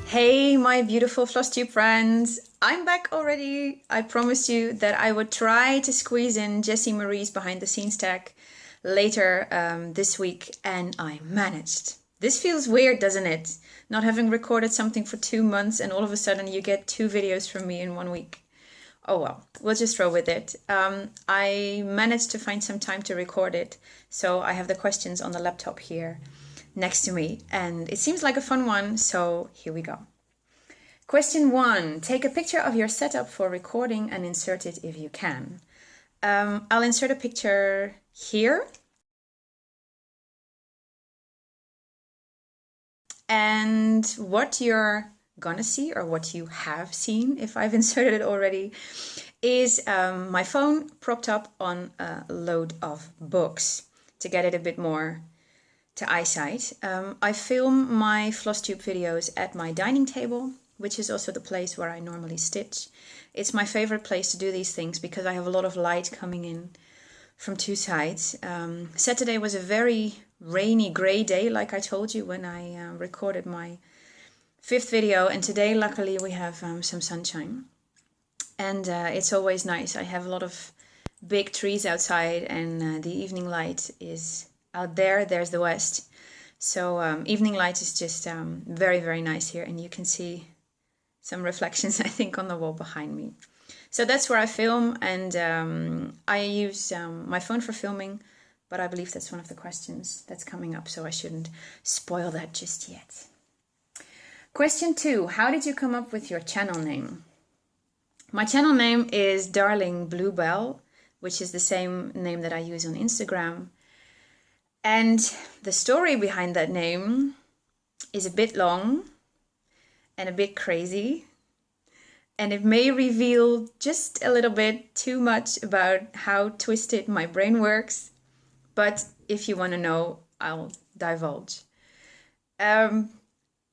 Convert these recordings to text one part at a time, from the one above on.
Hey, my beautiful Flosstube friends. I'm back already. I promised you that I would try to squeeze in Jessie Marie's behind the scenes tag later this week, and I managed. This feels weird, doesn't it? Not having recorded something for 2 months and all of a sudden you get 2 videos from me in 1 week. Oh well, we'll just roll with it. I managed to find some time to record it, so I have the questions on the laptop here next to me, and it seems like a fun one, so here we go. Question 1. Take a picture of your setup for recording and insert it if you can. I'll insert a picture here. And what you're gonna see, or what you have seen if I've inserted it already, is my phone propped up on a load of books to get it a bit more to eyesight. I film my Flosstube videos at my dining table, which is also the place where I normally stitch. It's my favorite place to do these things because I have a lot of light coming in from 2 sides. Saturday was a very rainy, grey day, like I told you when I recorded my 5th video, and today luckily we have some sunshine. And it's always nice. I have a lot of big trees outside, and the evening light is out there. There's the west. So evening light is just very, very nice here, and you can see some reflections, I think, on the wall behind me. So that's where I film, and I use my phone for filming, but I believe that's one of the questions that's coming up, so I shouldn't spoil that just yet. Question 2. How did you come up with your channel name? My channel name is Darling Bluebell, which is the same name that I use on Instagram. And the story behind that name is a bit long and a bit crazy, and it may reveal just a little bit too much about how twisted my brain works, but if you want to know, I'll divulge.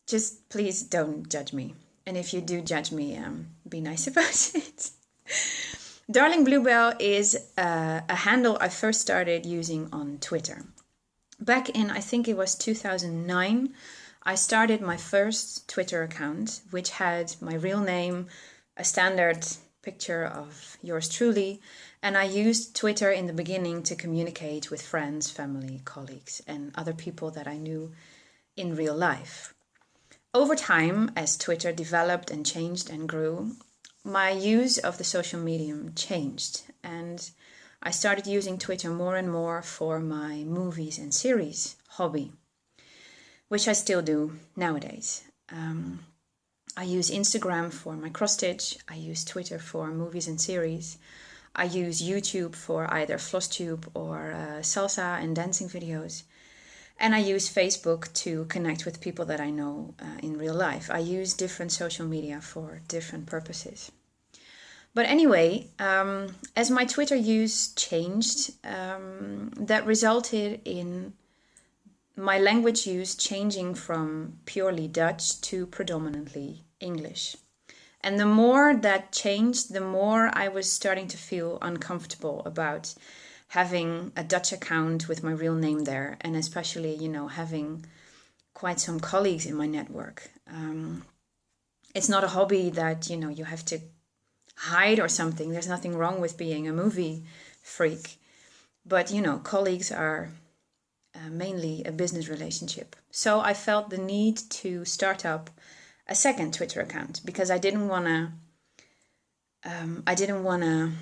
Just please don't judge me, and if you do judge me, be nice about it. Darling Bluebell is a handle I first started using on Twitter. Back in, I think it was 2009, I started my first Twitter account, which had my real name, a standard picture of yours truly, and I used Twitter in the beginning to communicate with friends, family, colleagues, and other people that I knew in real life. Over time, as Twitter developed and changed and grew, my use of the social medium changed, and I started using Twitter more and more for my movies and series hobby, which I still do nowadays. I use Instagram for my cross-stitch, I use Twitter for movies and series, I use YouTube for either Flosstube or salsa and dancing videos, and I use Facebook to connect with people that I know in real life. I use different social media for different purposes. But anyway, as my Twitter use changed, that resulted in my language use changing from purely Dutch to predominantly English. And the more that changed, the more I was starting to feel uncomfortable about having a Dutch account with my real name there, and especially, you know, having quite some colleagues in my network. It's not a hobby that, you know, you have to hide or something. There's nothing wrong with being a movie freak, but you know, colleagues are mainly a business relationship. So I felt the need to start up a second Twitter account because I didn't want to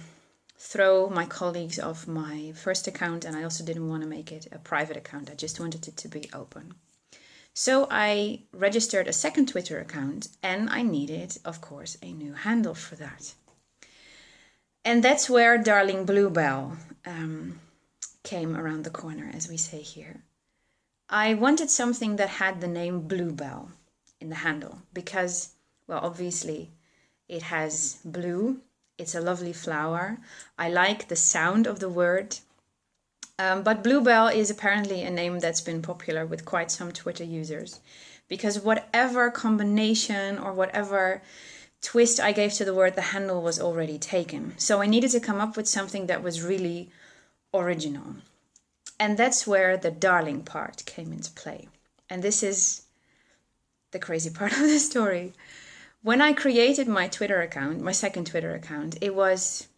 throw my colleagues off my first account, and I also didn't want to make it a private account. I just wanted it to be open. So I registered a second Twitter account, and I needed, of course, a new handle for that. And that's where Darling Bluebell came around the corner, as we say here. I wanted something that had the name Bluebell in the handle because, well, obviously it has blue. It's a lovely flower. I like the sound of the word. But Bluebell is apparently a name that's been popular with quite some Twitter users because whatever combination or whatever twist I gave to the word, the handle was already taken. So I needed to come up with something that was really original. And that's where the darling part came into play. And this is the crazy part of the story. When I created my Twitter account, my second Twitter account, it was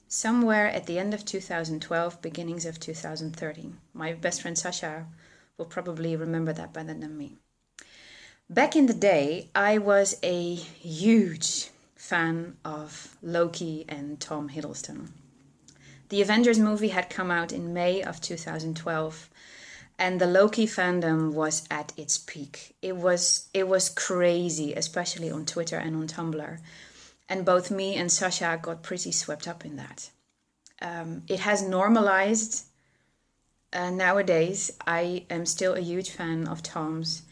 somewhere at the end of 2012, beginnings of 2013. My best friend Sasha will probably remember that better than me. Back in the day, I was a huge fan of Loki and Tom Hiddleston. The Avengers movie had come out in May of 2012, and the Loki fandom was at its peak. It was crazy, especially on Twitter and on Tumblr. And both me and Sasha got pretty swept up in that. It has normalized nowadays. I am still a huge fan of Tom's,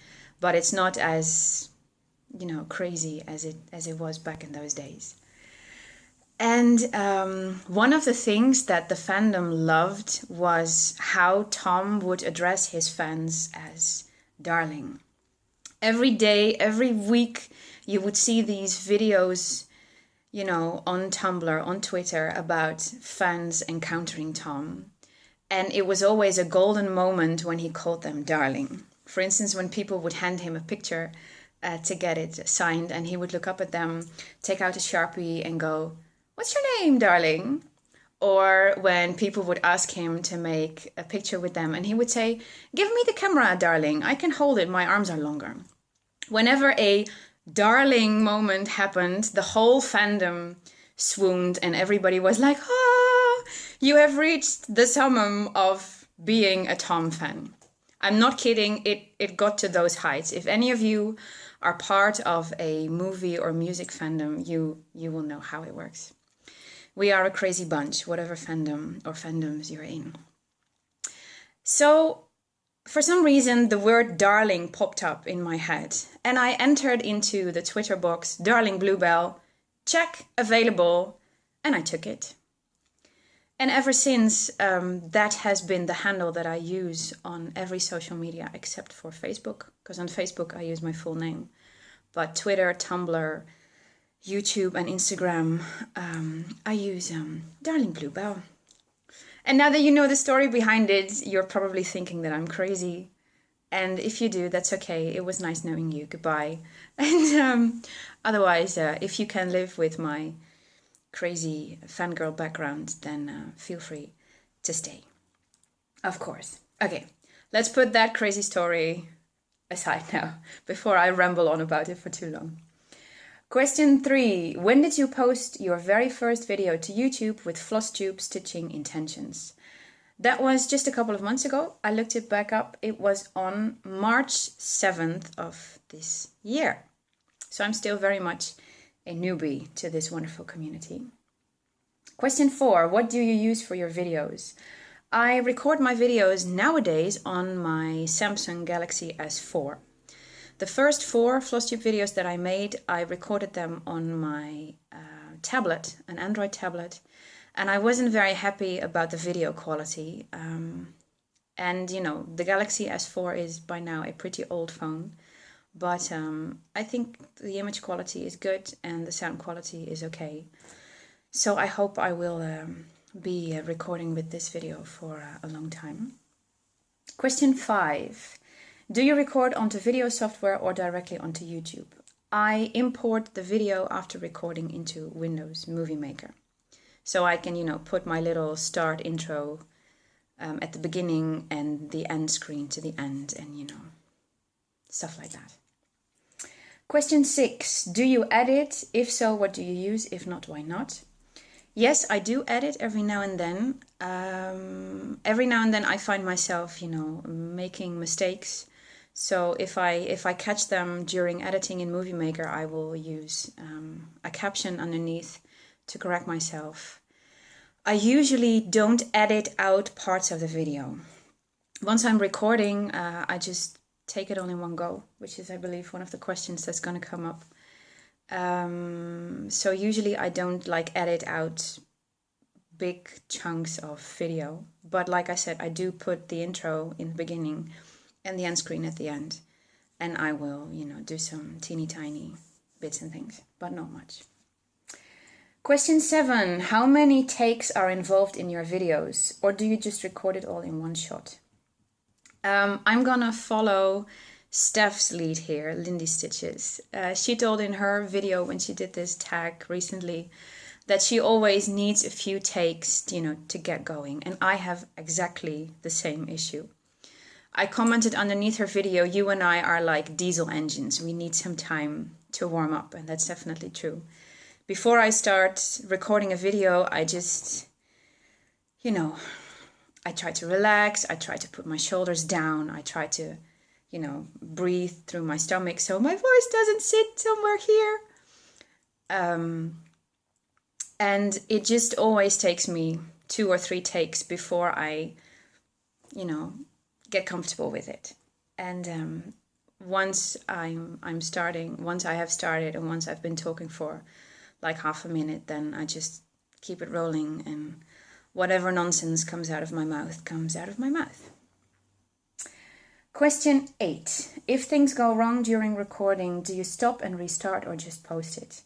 but it's not as, crazy as it was back in those days. And one of the things that the fandom loved was how Tom would address his fans as darling. Every day, every week, you would see these videos, on Tumblr, on Twitter, about fans encountering Tom. And it was always a golden moment when he called them darling. For instance, when people would hand him a picture to get it signed, and he would look up at them, take out a Sharpie and go, "What's your name, darling?" Or when people would ask him to make a picture with them, and he would say, "Give me the camera, darling. I can hold it. My arms are longer." Whenever a darling moment happened, the whole fandom swooned, and everybody was like, "Ah, you have reached the summum of being a Tom fan." I'm not kidding. It got to those heights. If any of you are part of a movie or music fandom, you will know how it works. We are a crazy bunch, whatever fandom or fandoms you're in. So, for some reason, the word darling popped up in my head, and I entered into the Twitter box, darling bluebell, check, available, and I took it. And ever since, that has been the handle that I use on every social media except for Facebook, because on Facebook I use my full name. But Twitter, Tumblr, YouTube and Instagram, I use Darling Bluebell. And now that you know the story behind it, you're probably thinking that I'm crazy. And if you do, that's okay. It was nice knowing you. Goodbye. And otherwise, if you can live with my crazy fangirl background, then feel free to stay. Of course. Okay, let's put that crazy story aside now, before I ramble on about it for too long. Question 3. When did you post your very first video to YouTube with Flosstube stitching intentions? That was just a couple of months ago. I looked it back up. It was on March 7th of this year. So I'm still very much a newbie to this wonderful community. Question 4. What do you use for your videos? I record my videos nowadays on my Samsung Galaxy S4. The first 4 Flosstube videos that I made, I recorded them on my tablet, an Android tablet, and I wasn't very happy about the video quality. And the Galaxy S4 is by now a pretty old phone, but I think the image quality is good and the sound quality is okay. So I hope I will be recording with this video for a long time. Question 5. Do you record onto video software or directly onto YouTube? I import the video after recording into Windows Movie Maker. So I can, put my little start intro at the beginning and the end screen to the end and, stuff like that. Question 6. Do you edit? If so, what do you use? If not, why not? Yes, I do edit every now and then. Every now and then I find myself, making mistakes. So if I catch them during editing in Movie Maker, I will use a caption underneath to correct myself. I usually don't edit out parts of the video. Once I'm recording, I just take it all in one go, which is, I believe, one of the questions that's going to come up. So usually I don't edit out big chunks of video. But like I said, I do put the intro in the beginning and the end screen at the end. And I will, do some teeny tiny bits and things, but not much. Question 7. How many takes are involved in your videos? Or do you just record it all in one shot? I'm gonna follow Steph's lead here, Lindy Stitches. She told in her video when she did this tag recently that she always needs a few takes, to get going. And I have exactly the same issue. I commented underneath her video, you and I are like diesel engines. We need some time to warm up, and that's definitely true. Before I start recording a video, I just, I try to relax. I try to put my shoulders down. I try to breathe through my stomach so my voice doesn't sit somewhere here. And it just always takes me 2 or 3 takes before I, get comfortable with it. And once I have started and once I've been talking for like half a minute, then I just keep it rolling, and whatever nonsense comes out of my mouth comes out of my mouth. Question 8. If things go wrong during recording, do you stop and restart or just post it?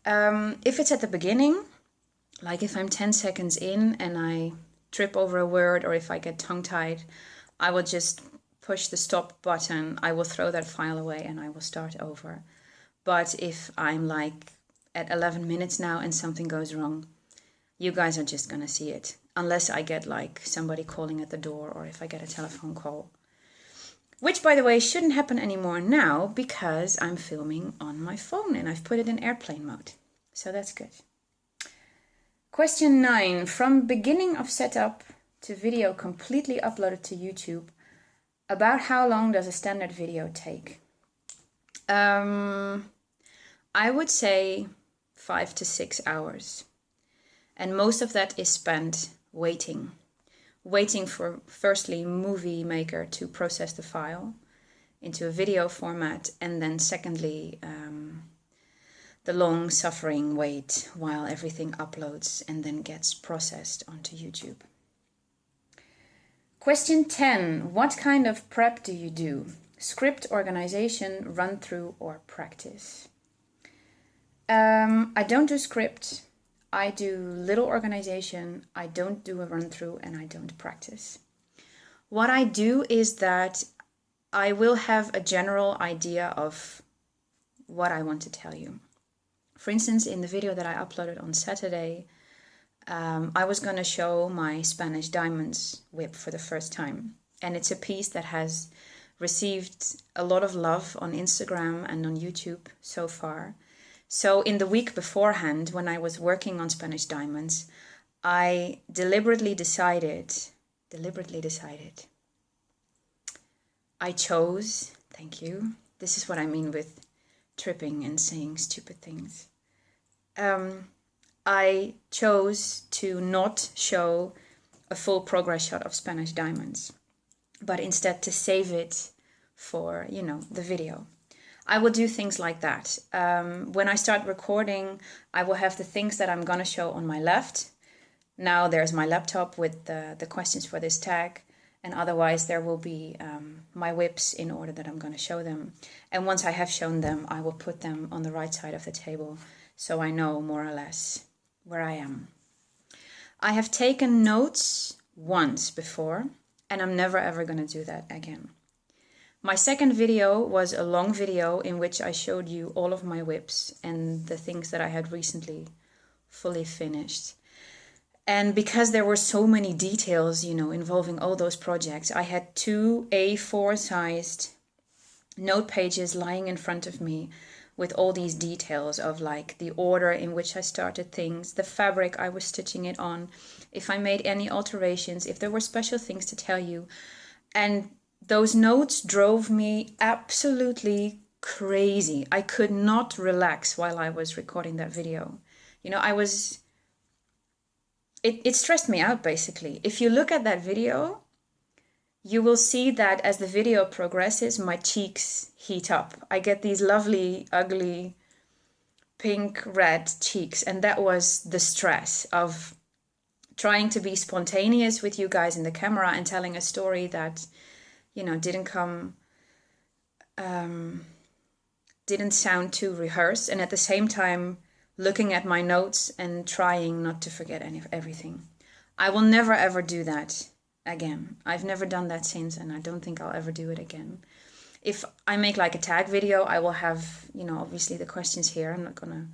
If it's at the beginning, like if I'm 10 seconds in and I trip over a word, or if I get tongue-tied, I will just push the stop button. I will throw that file away and I will start over. But if I'm like at 11 minutes now and something goes wrong, you guys are just gonna see it. Unless I get like somebody calling at the door, or if I get a telephone call. Which, by the way, shouldn't happen anymore now because I'm filming on my phone and I've put it in airplane mode. So that's good. Question 9. From beginning of setup to video completely uploaded to YouTube, about how long does a standard video take? I would say 5 to 6 hours. And most of that is spent waiting for, firstly, Movie Maker to process the file into a video format, and then secondly, the long suffering wait while everything uploads and then gets processed onto YouTube. Question 10. What kind of prep do you do? Script, organization, run through, or practice? I don't do script. I do little organization, I don't do a run-through, and I don't practice. What I do is that I will have a general idea of what I want to tell you. For instance, in the video that I uploaded on Saturday, I was going to show my Spanish Diamonds whip for the first time. And it's a piece that has received a lot of love on Instagram and on YouTube so far. So in the week beforehand, when I was working on Spanish Diamonds, I deliberately decided, I chose, thank you, this is what I mean with tripping and saying stupid things. I chose to not show a full progress shot of Spanish Diamonds, but instead to save it for, the video. I will do things like that. When I start recording, I will have the things that I'm going to show on my left. Now there's my laptop with the questions for this tag. And otherwise there will be my whips in order that I'm going to show them. And once I have shown them, I will put them on the right side of the table so I know more or less where I am. I have taken notes once before, and I'm never ever going to do that again. My second video was a long video in which I showed you all of my whips and the things that I had recently fully finished. And because there were so many details, involving all those projects, I had 2 A4 sized note pages lying in front of me with all these details of like the order in which I started things, the fabric I was stitching it on, if I made any alterations, if there were special things to tell you. And those notes drove me absolutely crazy. I could not relax while I was recording that video. It stressed me out, basically. If you look at that video, you will see that as the video progresses, my cheeks heat up. I get these lovely, ugly, pink, red cheeks. And that was the stress of trying to be spontaneous with you guys in the camera and telling a story that, didn't sound too rehearsed. And at the same time, looking at my notes and trying not to forget everything. I will never ever do that again. I've never done that since, and I don't think I'll ever do it again. If I make like a tag video, I will have, you know, obviously the questions here. I'm not gonna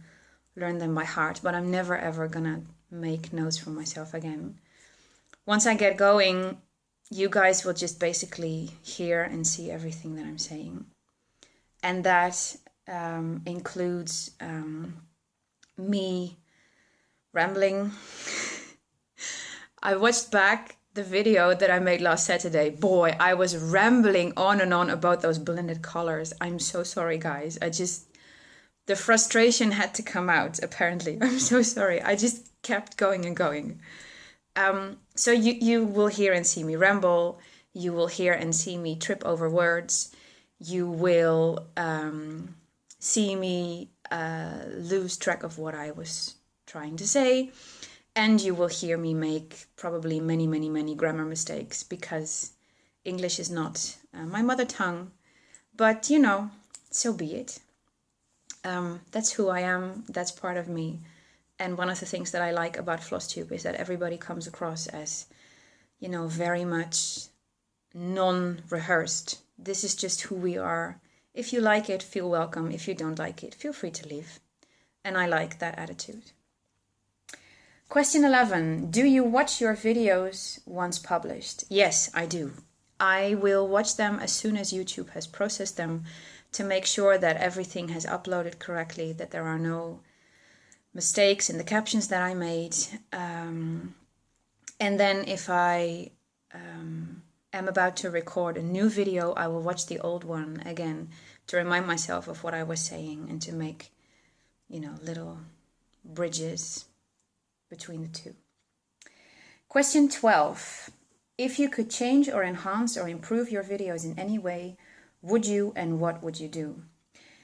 learn them by heart, but I'm never ever gonna make notes for myself again. Once I get going, you guys will just basically hear and see everything that I'm saying. And that includes me rambling. I watched back the video that I made last Saturday. Boy, I was rambling on and on about those blended colors. I'm so sorry, guys. The frustration had to come out, apparently. I'm so sorry. I just kept going and going. So you will hear and see me ramble. You will hear and see me trip over words. You will see me lose track of what I was trying to say. And you will hear me make probably many, many, many grammar mistakes because English is not my mother tongue. But, you know, so be it. That's who I am. That's part of me. And one of the things that I like about Flosstube is that everybody comes across as, you know, very much non-rehearsed. This is just who we are. If you like it, feel welcome. If you don't like it, feel free to leave. And I like that attitude. Question 11. Do you watch your videos once published? Yes, I do. I will watch them as soon as YouTube has processed them to make sure that everything has uploaded correctly, that there are no mistakes in the captions that I made. And then if I am about to record a new video, I will watch the old one again to remind myself of what I was saying and to make, you know, little bridges between the two. Question 12. If you could change or enhance or improve your videos in any way, would you, and what would you do?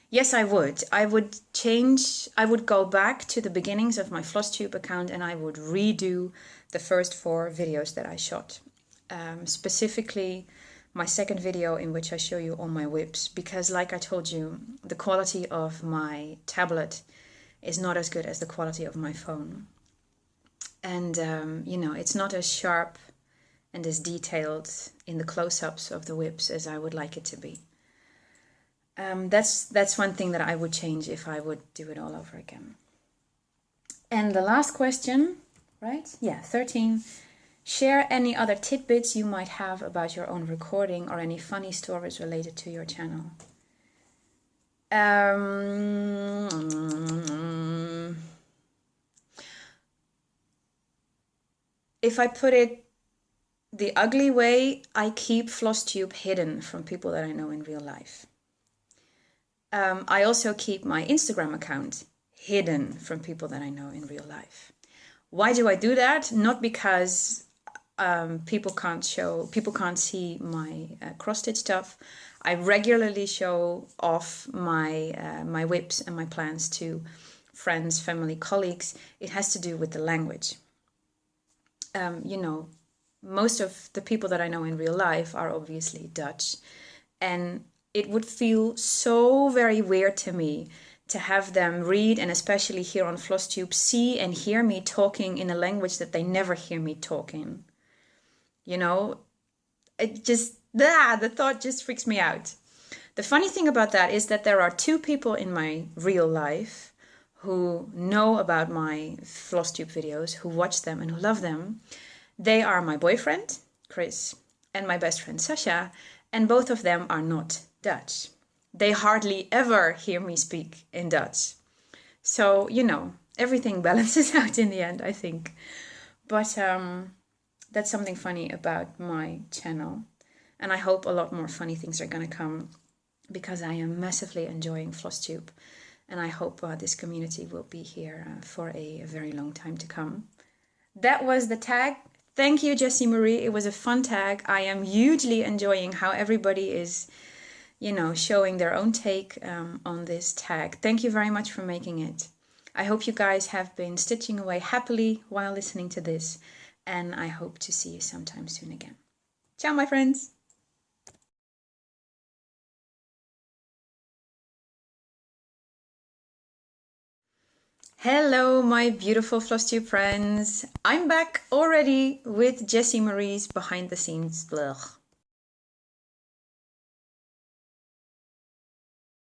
Yes, I would. I would go back to the beginnings of my Flosstube account and I would redo the first 4 videos that I shot. Specifically, my second video in which I show you all my whips, because like I told you, the quality of my tablet is not as good as the quality of my phone. And, you know, it's not as sharp and as detailed in the close-ups of the whips as I would like it to be. That's one thing that I would change if I would do it all over again. And the last question, right? Yeah, 13. Share any other tidbits you might have about your own recording or any funny stories related to your channel. If I put it the ugly way, I keep Flosstube hidden from people that I know in real life. I also keep my Instagram account hidden from people that I know in real life. Why do I do that? Not because people can't see my cross-stitch stuff. I regularly show off my whips and my plans to friends, family, colleagues. It has to do with the language. You know, most of the people that I know in real life are obviously Dutch, and it would feel so very weird to me to have them read, and especially here on Flosstube, see and hear me talking in a language that they never hear me talk in. You know, it just, the thought just freaks me out. The funny thing about that is that there are 2 people in my real life who know about my Flosstube videos, who watch them and who love them. They are my boyfriend, Chris, and my best friend, Sasha, and both of them are not Dutch. They hardly ever hear me speak in Dutch. So, you know, everything balances out in the end, I think. But that's something funny about my channel. And I hope a lot more funny things are going to come because I am massively enjoying Flosstube. And I hope this community will be here for a very long time to come. That was the tag. Thank you, Jessie Marie. It was a fun tag. I am hugely enjoying how everybody is, you know, showing their own take on this tag. Thank you very much for making it. I hope you guys have been stitching away happily while listening to this. And I hope to see you sometime soon again. Ciao, my friends. Hello, my beautiful Flosstube friends. I'm back already with Jessie Marie's behind the scenes blog.